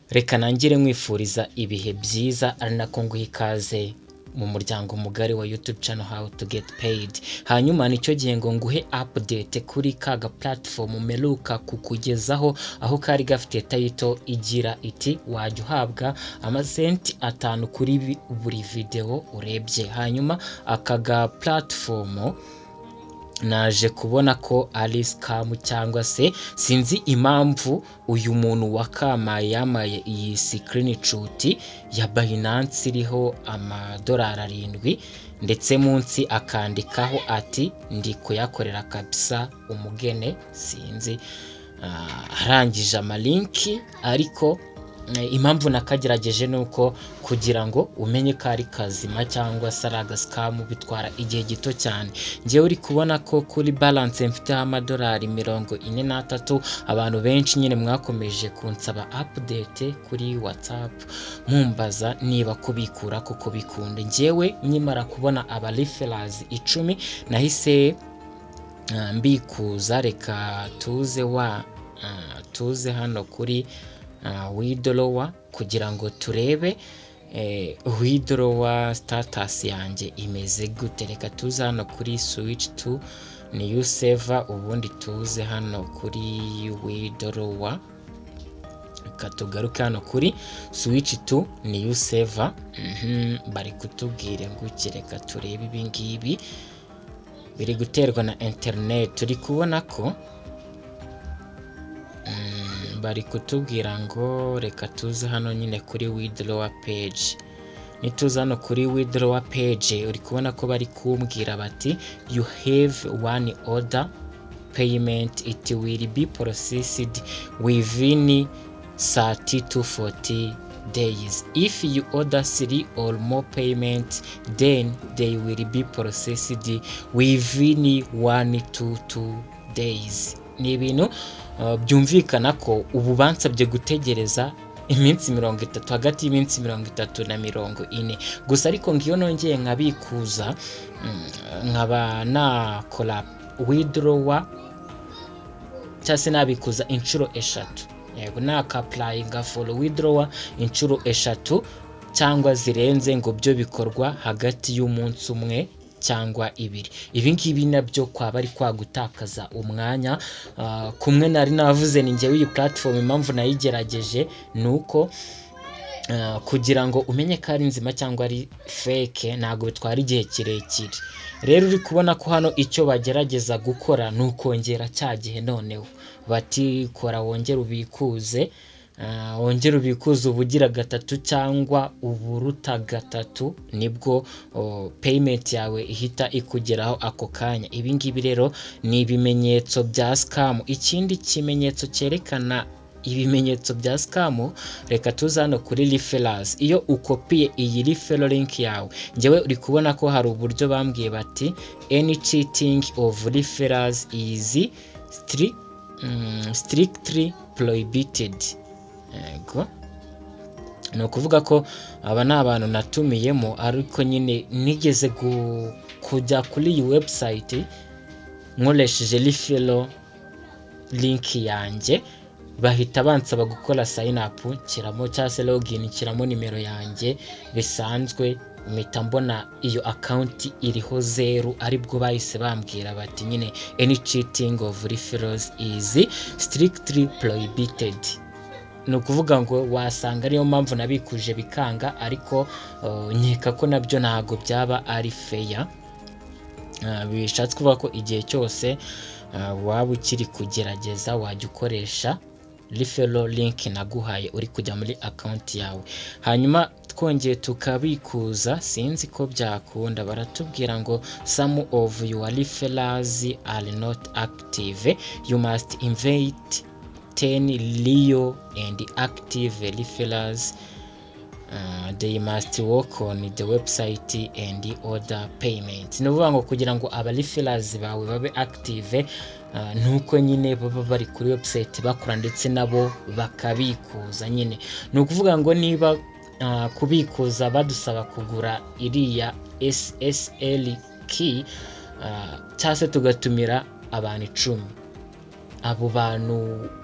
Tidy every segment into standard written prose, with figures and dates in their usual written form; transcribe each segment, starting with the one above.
Reka nangire nkwifuriza ibihe byiza ari nako nguha ikaze mu muryango mugari wa YouTube channel How to Get Paid. Hanyuma nicyo gihe ngo nguhe update kuri kaga platform meruka kukugezaho aho kari gafite title igira iti wajya uhabwa amasenti 5 kuri buri video urebye. Hanyuma akaga platform naje kubona ko ari scam cyangwa se sinzi impamvu uyu muntu wakamaye yamaye iyi screenshot ya Binance iriho $7 ndetse munsi akandikaho ati ndi kuyakorera kabisa umugene sinzi arangije amalinki ariko impamvu nakagerageje nuko kugira ngo umenye ko ari kazima cyangwa se ari agascam bitwara igihe gito cyane. Ngewe uri kubona ko kuri balance mfiteho $43 abantu benshi nyine mwakomeje kunsaba update kuri WhatsApp mumbaza niba kubikura kuko bikunde. Ngewe nyimara kubona aba referrals 10 nahise mbikuza. Reka tuze hano kuri withdraw kugira ngo turebe withdraw status yanjye imeze gute. Reka tuze hano kuri switch to new server ubundi tuze hano kuri withdraw. Reka tugaruke hano kuri switch to new server. Bari kutubwire ngo reka turebe ibi ngibi biri guterwa na internet. Turi kubona ko bari kutubwira ngo reka tuze hano nyine kuri withdraw page. Nituza hano kuri withdraw page uri kubona ko bari kumbwira bati you have one order payment, it will be processed within 30 to 40 days. If you order 3 or more payments, then they will be processed within 1 to 2 days. Ni ibintu byumvikana ko ubu bansabye gutegereza iminsi 30 hagati y'iminsi 30 na 40 gusa ariko ngiyo nongeye nkabikuza nkaba nakora withdraw cyase nabikuza inshuro 3. Yego naka applying for withdraw inshuro 3 cyangwa zirenze ngo byo bikorwa hagati y'umunsi umwe cyangwa 2. Ibi ngibi nabyo kwaba ari kwagutakaza umwanya. Kumwe nari navuze ni ngewe iyi platform impamvu nayigerageje nuko kugira ngo umenye ko ari nzima cyangwa ari fake ntago bitwara igihe kirekire. Rero uri kubona ko hano icyo bagerageza gukora nukongera cya gihe noneho bati kora wongera ubikuze wongera ubikuze ubugira 3 cyangwa uburuta 3 nibwo payment yawe ihita ikugeraho ako kanya. Ibi ngibi rero ni ibimenyetso bya scam. Ikindi kimenyetso cyerekana ibimenyetso bya scam, reka tuza hano kuri referrals. Iyo ukopiye iyi referral link yawe, ngewe uri kubona ko hari uburyo bambwiye bati any cheating of referrals is strictly prohibited. Ego ni ukuvuga ko aba ni abantu natumiyemo ariko nyine nigeze kujya kuri iyi website nkoresheje referral link yanjye bahita bansaba gukora sign up kiramo cyase login kiramo nimero yanjye bisanzwe mpita mbona iyo account iriho 0 aribwo bahise bambwira bati nyine any cheating of referrals is strictly prohibited. No kuvuga ngo wasanga ariyo mpamvu nabikuje bikanga ariko nkeka ko nabyo ntago byaba ari fair. Bishatse kuvuga ko igihe cyose waba ukiri kugerageza wajya ukoresha referral link naguhaye uri kujya muri account yawe. Hanyuma twongeye tukabikuza sinzi ko byakunda. Baratubwira ngo some of your referrals are not active, you must invite 10 real and active referrals. They must work on the website and order payment. Nuvuga ngo kugira ngo aba referrals bawe babe active nuko nyine baba bari kuri website bakora ndetse nabo bakabikuza nyine. Nukuvuga ngo niba kubikuza badusaba kugura iriya SSL key cyase tugatumira abantu 10 abo bantu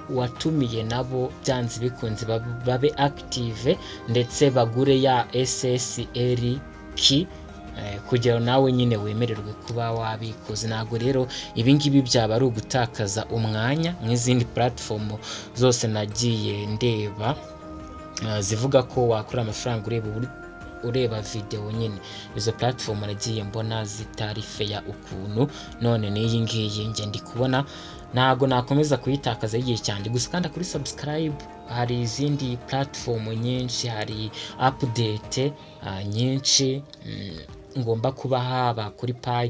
watumiye nabo byanze bikunze babe active ndetse bagure ya SSL key kugira nawe nyine wemererwe kuba wabikuza. Ntabwo rero ibingibi byaba ari ugutakaza umwanya nk'izindi platform zose nagiye ndeba zivuga ko wakora amafaranga ureba video nyine. Izo platform nagiye mbona zitari fair ukuntu, none n'iyi ngiyi nge ndi kubona ntago nakomeza kuyitakaza igihe cyane. Gusa kandi kuri subscribe, hari izindi platform nyinshi, hari update nyinshi ngomba kuba haba kuri Pi,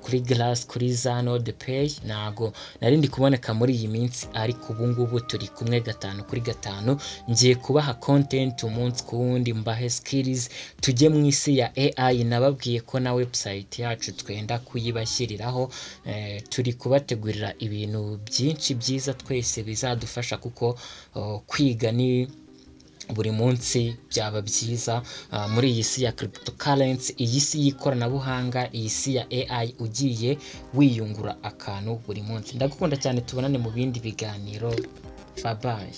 kuri Glass, kuri Zano Pay. Ntago nari ndi kuboneka muri iyi minsi, ariko ubu ngubu turi kumwe 5 kuri 5 ngiye kubaha content umunsi ku wundi, mbahe skills, tujye mu isi ya AI. Nababwiye ko na website yacu twenda kuyibashyiriraho, turi kubategurira ibintu byinshi byiza twese bizadufasha, kuko kwiga ni buri munsi byaba byiza muri iyi si ya cryptocurrency, iyi si y'ikoranabuhanga, iyi si ya AI, ugiye wiyungura akantu buri munsi. Ndagukunda cyane, tubonane mu bindi biganiro. Bye bye.